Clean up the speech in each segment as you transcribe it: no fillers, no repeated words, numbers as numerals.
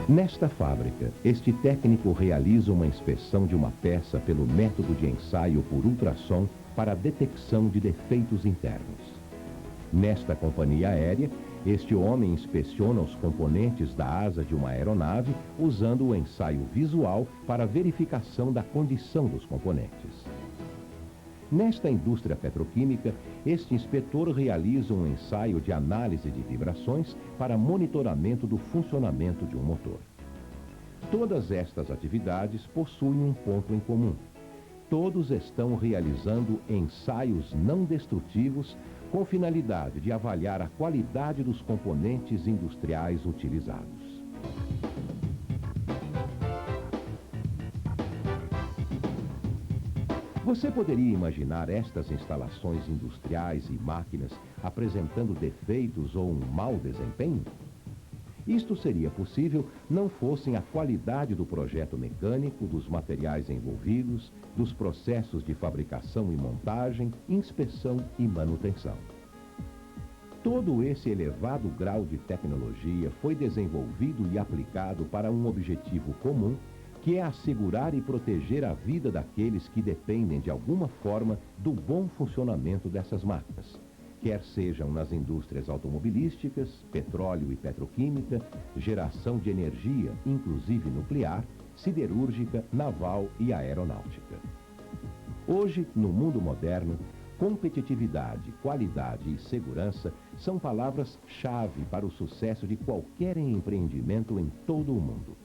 Nesta fábrica, este técnico realiza uma inspeção de uma peça pelo método de ensaio por ultrassom para a detecção de defeitos internos. Nesta companhia aérea, este homem inspeciona os componentes da asa de uma aeronave usando o ensaio visual para a verificação da condição dos componentes. Nesta indústria petroquímica, este inspetor realiza um ensaio de análise de vibrações para monitoramento do funcionamento de um motor. Todas estas atividades possuem um ponto em comum. Todos estão realizando ensaios não destrutivos com finalidade de avaliar a qualidade dos componentes industriais utilizados. Você poderia imaginar estas instalações industriais e máquinas apresentando defeitos ou um mau desempenho? Isto seria possível não fossem a qualidade do projeto mecânico, dos materiais envolvidos, dos processos de fabricação e montagem, inspeção e manutenção. Todo esse elevado grau de tecnologia foi desenvolvido e aplicado para um objetivo comum, que é assegurar e proteger a vida daqueles que dependem de alguma forma do bom funcionamento dessas máquinas, quer sejam nas indústrias automobilísticas, petróleo e petroquímica, geração de energia, inclusive nuclear, siderúrgica, naval e aeronáutica. Hoje, no mundo moderno, competitividade, qualidade e segurança são palavras-chave para o sucesso de qualquer empreendimento em todo o mundo.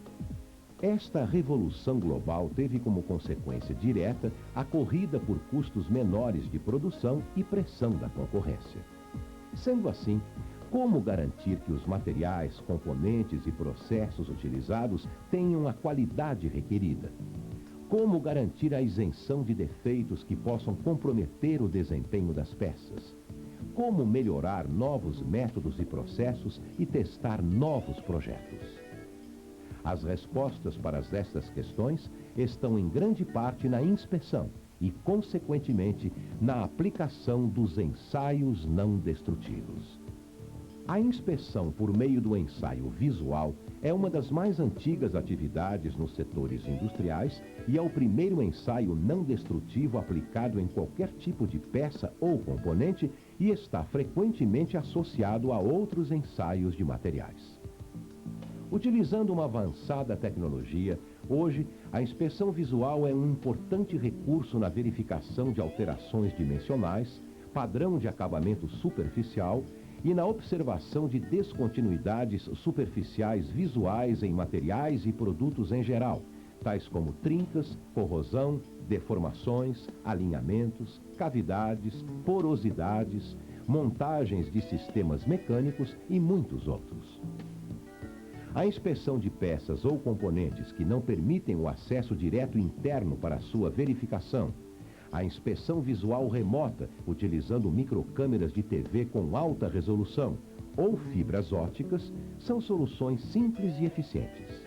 Esta revolução global teve como consequência direta a corrida por custos menores de produção e pressão da concorrência. Sendo assim, como garantir que os materiais, componentes e processos utilizados tenham a qualidade requerida? Como garantir a isenção de defeitos que possam comprometer o desempenho das peças? Como melhorar novos métodos e processos e testar novos projetos? As respostas para estas questões estão em grande parte na inspeção e, consequentemente, na aplicação dos ensaios não destrutivos. A inspeção por meio do ensaio visual é uma das mais antigas atividades nos setores industriais e é o primeiro ensaio não destrutivo aplicado em qualquer tipo de peça ou componente e está frequentemente associado a outros ensaios de materiais. Utilizando uma avançada tecnologia, hoje a inspeção visual é um importante recurso na verificação de alterações dimensionais, padrão de acabamento superficial e na observação de descontinuidades superficiais visuais em materiais e produtos em geral, tais como trincas, corrosão, deformações, alinhamentos, cavidades, porosidades, montagens de sistemas mecânicos e muitos outros. A inspeção de peças ou componentes que não permitem o acesso direto interno para sua verificação, a inspeção visual remota, utilizando microcâmeras de TV com alta resolução, ou fibras ópticas, são soluções simples e eficientes.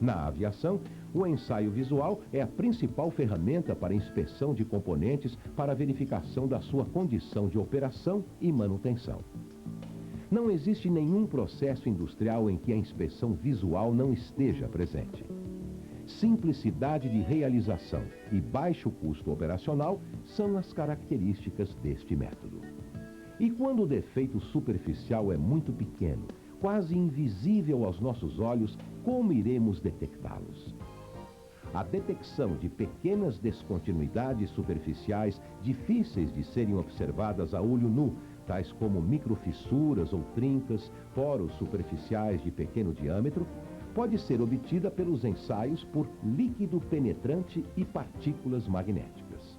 Na aviação, o ensaio visual é a principal ferramenta para inspeção de componentes para verificação da sua condição de operação e manutenção. Não existe nenhum processo industrial em que a inspeção visual não esteja presente. Simplicidade de realização e baixo custo operacional são as características deste método. E quando o defeito superficial é muito pequeno, quase invisível aos nossos olhos, como iremos detectá-los? A detecção de pequenas descontinuidades superficiais difíceis de serem observadas a olho nu, tais como microfissuras ou trincas, poros superficiais de pequeno diâmetro, pode ser obtida pelos ensaios por líquido penetrante e partículas magnéticas.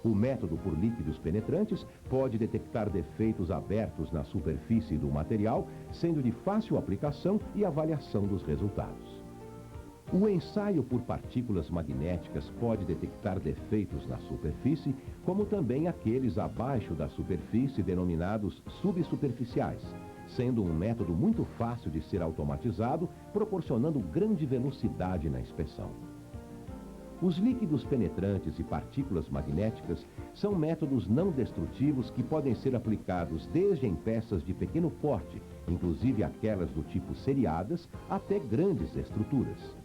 O método por líquidos penetrantes pode detectar defeitos abertos na superfície do material, sendo de fácil aplicação e avaliação dos resultados. O ensaio por partículas magnéticas pode detectar defeitos na superfície, como também aqueles abaixo da superfície denominados subsuperficiais, sendo um método muito fácil de ser automatizado, proporcionando grande velocidade na inspeção. Os líquidos penetrantes e partículas magnéticas são métodos não destrutivos que podem ser aplicados desde em peças de pequeno porte, inclusive aquelas do tipo seriadas, até grandes estruturas.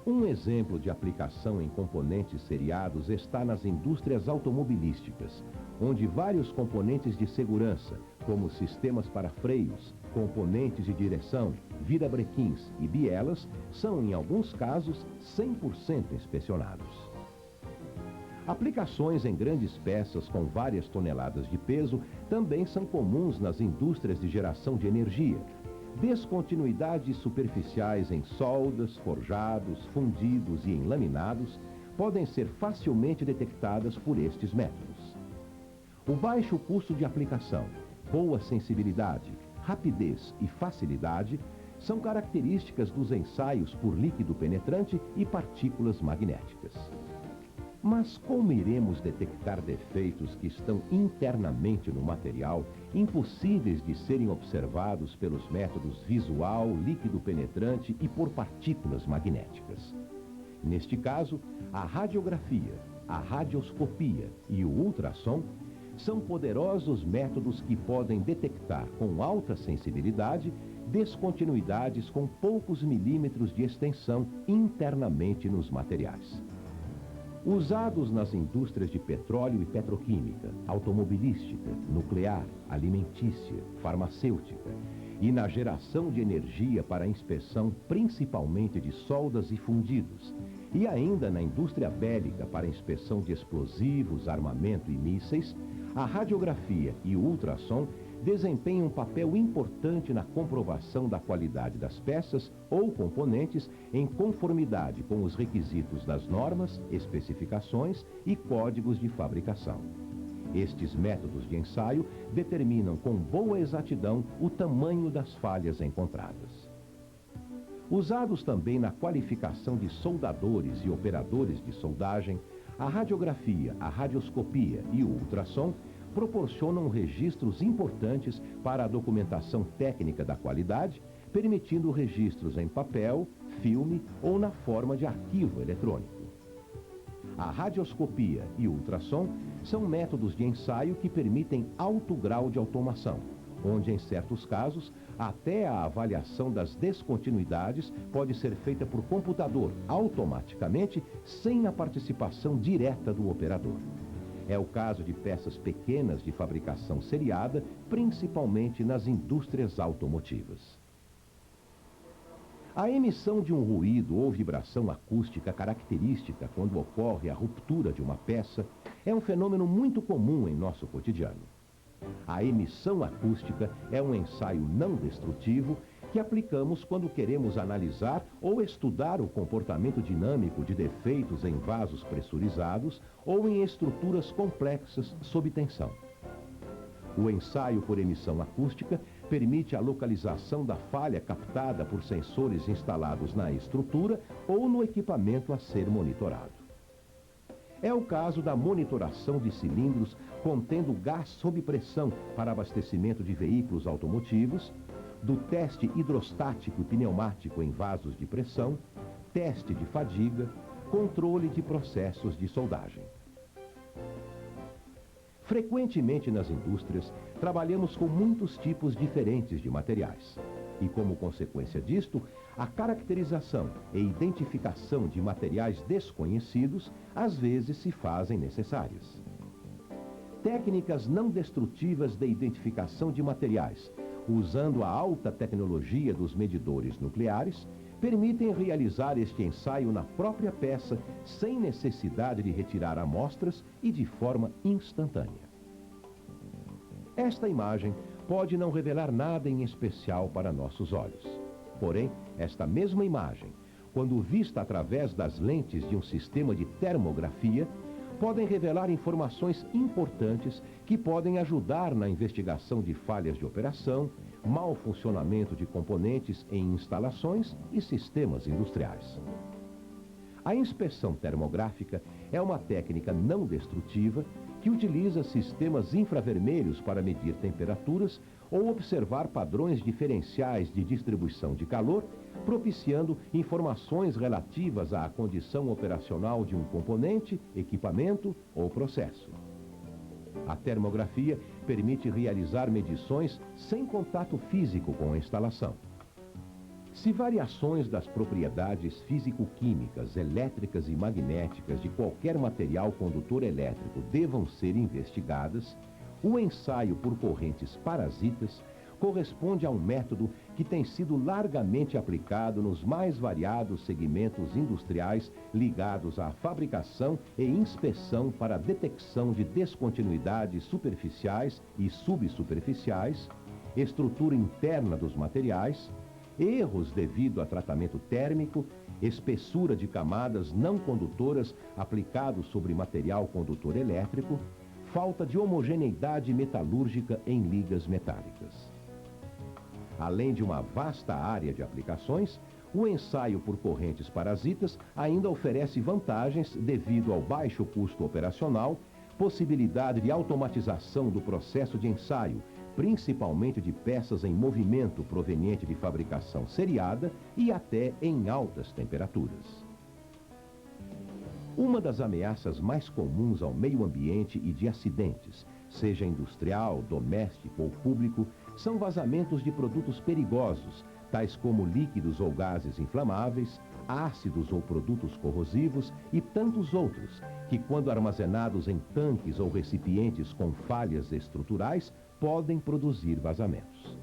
Um exemplo de aplicação em componentes seriados está nas indústrias automobilísticas, onde vários componentes de segurança, como sistemas para freios, componentes de direção, virabrequins e bielas, são, em alguns casos, 100% inspecionados. Aplicações em grandes peças com várias toneladas de peso também são comuns nas indústrias de geração de energia. Descontinuidades superficiais em soldas, forjados, fundidos e em laminados podem ser facilmente detectadas por estes métodos. O baixo custo de aplicação, boa sensibilidade, rapidez e facilidade são características dos ensaios por líquido penetrante e partículas magnéticas. Mas como iremos detectar defeitos que estão internamente no material, impossíveis de serem observados pelos métodos visual, líquido penetrante e por partículas magnéticas? Neste caso, a radiografia, a radioscopia e o ultrassom são poderosos métodos que podem detectar com alta sensibilidade descontinuidades com poucos milímetros de extensão internamente nos materiais. Usados nas indústrias de petróleo e petroquímica, automobilística, nuclear, alimentícia, farmacêutica e na geração de energia para inspeção principalmente de soldas e fundidos, e ainda na indústria bélica para inspeção de explosivos, armamento e mísseis, a radiografia e o ultrassom desempenham um papel importante na comprovação da qualidade das peças ou componentes em conformidade com os requisitos das normas, especificações e códigos de fabricação. Estes métodos de ensaio determinam com boa exatidão o tamanho das falhas encontradas. Usados também na qualificação de soldadores e operadores de soldagem, a radiografia, a radioscopia e o ultrassom proporcionam registros importantes para a documentação técnica da qualidade, permitindo registros em papel, filme ou na forma de arquivo eletrônico. A radioscopia e o ultrassom são métodos de ensaio que permitem alto grau de automação, onde, em certos casos, até a avaliação das descontinuidades pode ser feita por computador, automaticamente, sem a participação direta do operador. É o caso de peças pequenas de fabricação seriada, principalmente nas indústrias automotivas. A emissão de um ruído ou vibração acústica característica quando ocorre a ruptura de uma peça é um fenômeno muito comum em nosso cotidiano. A emissão acústica é um ensaio não destrutivo que aplicamos quando queremos analisar ou estudar o comportamento dinâmico de defeitos em vasos pressurizados ou em estruturas complexas sob tensão. O ensaio por emissão acústica permite a localização da falha captada por sensores instalados na estrutura ou no equipamento a ser monitorado. É o caso da monitoração de cilindros contendo gás sob pressão para abastecimento de veículos automotivos, do teste hidrostático e pneumático em vasos de pressão, teste de fadiga, controle de processos de soldagem. Frequentemente nas indústrias, trabalhamos com muitos tipos diferentes de materiais. E como consequência disto, a caracterização e identificação de materiais desconhecidos às vezes se fazem necessárias. Técnicas não destrutivas de identificação de materiais, usando a alta tecnologia dos medidores nucleares, permitem realizar este ensaio na própria peça sem necessidade de retirar amostras e de forma instantânea. Esta imagem pode não revelar nada em especial para nossos olhos. Porém, esta mesma imagem, quando vista através das lentes de um sistema de termografia, podem revelar informações importantes que podem ajudar na investigação de falhas de operação, mau funcionamento de componentes em instalações e sistemas industriais. A inspeção termográfica é uma técnica não destrutiva que utiliza sistemas infravermelhos para medir temperaturas ou observar padrões diferenciais de distribuição de calor propiciando informações relativas à condição operacional de um componente, equipamento ou processo. A termografia permite realizar medições sem contato físico com a instalação. Se variações das propriedades físico-químicas, elétricas e magnéticas de qualquer material condutor elétrico devam ser investigadas, o ensaio por correntes parasitas corresponde a um método que tem sido largamente aplicado nos mais variados segmentos industriais ligados à fabricação e inspeção para a detecção de descontinuidades superficiais e subsuperficiais, estrutura interna dos materiais, erros devido a tratamento térmico, espessura de camadas não condutoras aplicado sobre material condutor elétrico, falta de homogeneidade metalúrgica em ligas metálicas. Além de uma vasta área de aplicações, o ensaio por correntes parasitas ainda oferece vantagens devido ao baixo custo operacional, possibilidade de automatização do processo de ensaio, principalmente de peças em movimento proveniente de fabricação seriada e até em altas temperaturas. Uma das ameaças mais comuns ao meio ambiente e de acidentes, seja industrial, doméstico ou público, são vazamentos de produtos perigosos, tais como líquidos ou gases inflamáveis, ácidos ou produtos corrosivos e tantos outros, que quando armazenados em tanques ou recipientes com falhas estruturais, podem produzir vazamentos.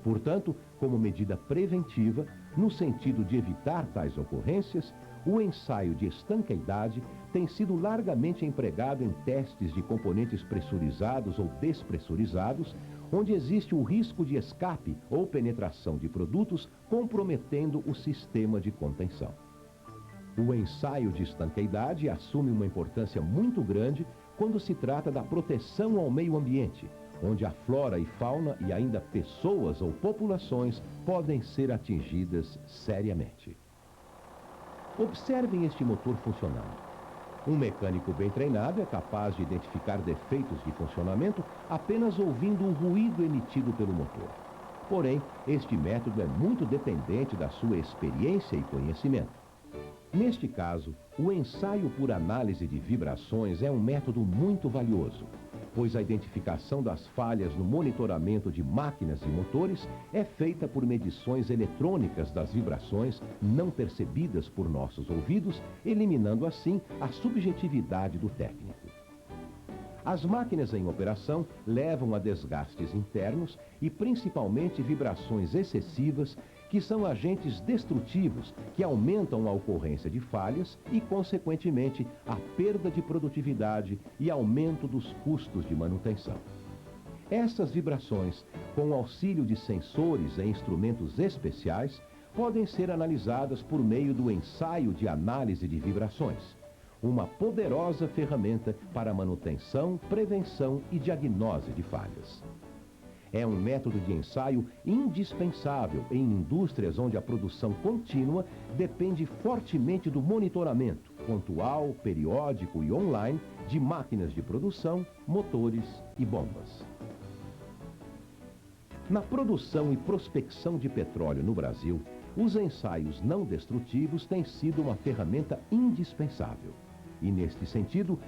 Portanto, como medida preventiva, no sentido de evitar tais ocorrências, o ensaio de estanqueidade tem sido largamente empregado em testes de componentes pressurizados ou despressurizados, onde existe o risco de escape ou penetração de produtos comprometendo o sistema de contenção. O ensaio de estanqueidade assume uma importância muito grande quando se trata da proteção ao meio ambiente, onde a flora e fauna e ainda pessoas ou populações podem ser atingidas seriamente. Observem este motor funcionando. Um mecânico bem treinado é capaz de identificar defeitos de funcionamento apenas ouvindo o ruído emitido pelo motor. Porém, este método é muito dependente da sua experiência e conhecimento. Neste caso, o ensaio por análise de vibrações é um método muito valioso, pois a identificação das falhas no monitoramento de máquinas e motores é feita por medições eletrônicas das vibrações não percebidas por nossos ouvidos, eliminando assim a subjetividade do técnico. As máquinas em operação levam a desgastes internos e principalmente vibrações excessivas, que são agentes destrutivos que aumentam a ocorrência de falhas e, consequentemente, a perda de produtividade e aumento dos custos de manutenção. Essas vibrações, com o auxílio de sensores e instrumentos especiais, podem ser analisadas por meio do ensaio de análise de vibrações, uma poderosa ferramenta para manutenção, prevenção e diagnose de falhas. É um método de ensaio indispensável em indústrias onde a produção contínua depende fortemente do monitoramento, pontual, periódico e online, de máquinas de produção, motores e bombas. Na produção e prospecção de petróleo no Brasil, os ensaios não destrutivos têm sido uma ferramenta indispensável. E, neste sentido,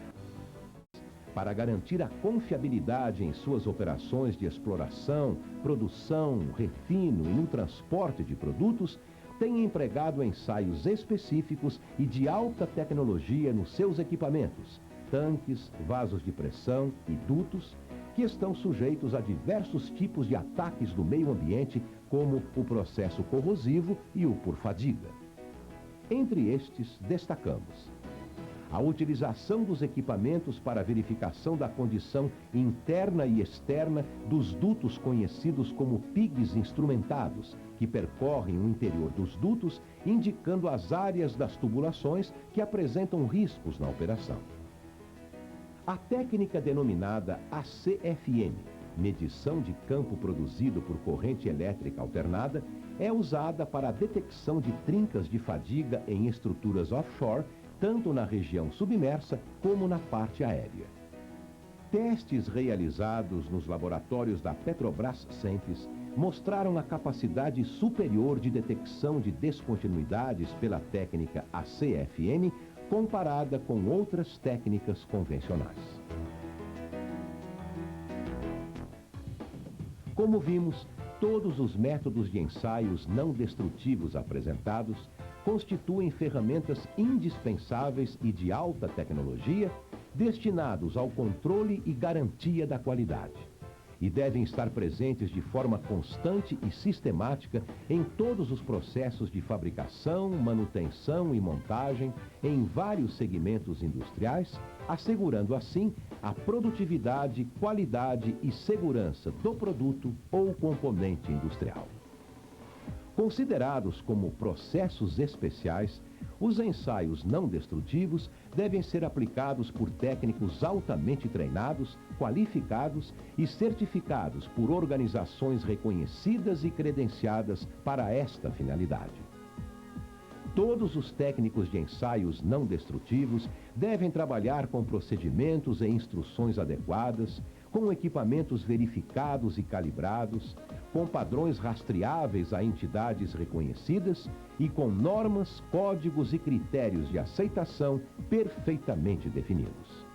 para garantir a confiabilidade em suas operações de exploração, produção, refino e no transporte de produtos, tem empregado ensaios específicos e de alta tecnologia nos seus equipamentos, tanques, vasos de pressão e dutos, que estão sujeitos a diversos tipos de ataques do meio ambiente, como o processo corrosivo e o por fadiga. Entre estes, destacamos a utilização dos equipamentos para verificação da condição interna e externa dos dutos conhecidos como PIGs instrumentados, que percorrem o interior dos dutos, indicando as áreas das tubulações que apresentam riscos na operação. A técnica denominada ACFM, medição de campo produzido por corrente elétrica alternada, é usada para a detecção de trincas de fadiga em estruturas offshore, tanto na região submersa como na parte aérea. Testes realizados nos laboratórios da Petrobras Cenpes mostraram a capacidade superior de detecção de descontinuidades pela técnica ACFM comparada com outras técnicas convencionais. Como vimos, todos os métodos de ensaios não destrutivos apresentados constituem ferramentas indispensáveis e de alta tecnologia destinados ao controle e garantia da qualidade, e devem estar presentes de forma constante e sistemática em todos os processos de fabricação, manutenção e montagem em vários segmentos industriais, assegurando assim a produtividade, qualidade e segurança do produto ou componente industrial. Considerados como processos especiais, os ensaios não destrutivos devem ser aplicados por técnicos altamente treinados, qualificados e certificados por organizações reconhecidas e credenciadas para esta finalidade. Todos os técnicos de ensaios não destrutivos devem trabalhar com procedimentos e instruções adequadas, com equipamentos verificados e calibrados, com padrões rastreáveis a entidades reconhecidas e com normas, códigos e critérios de aceitação perfeitamente definidos.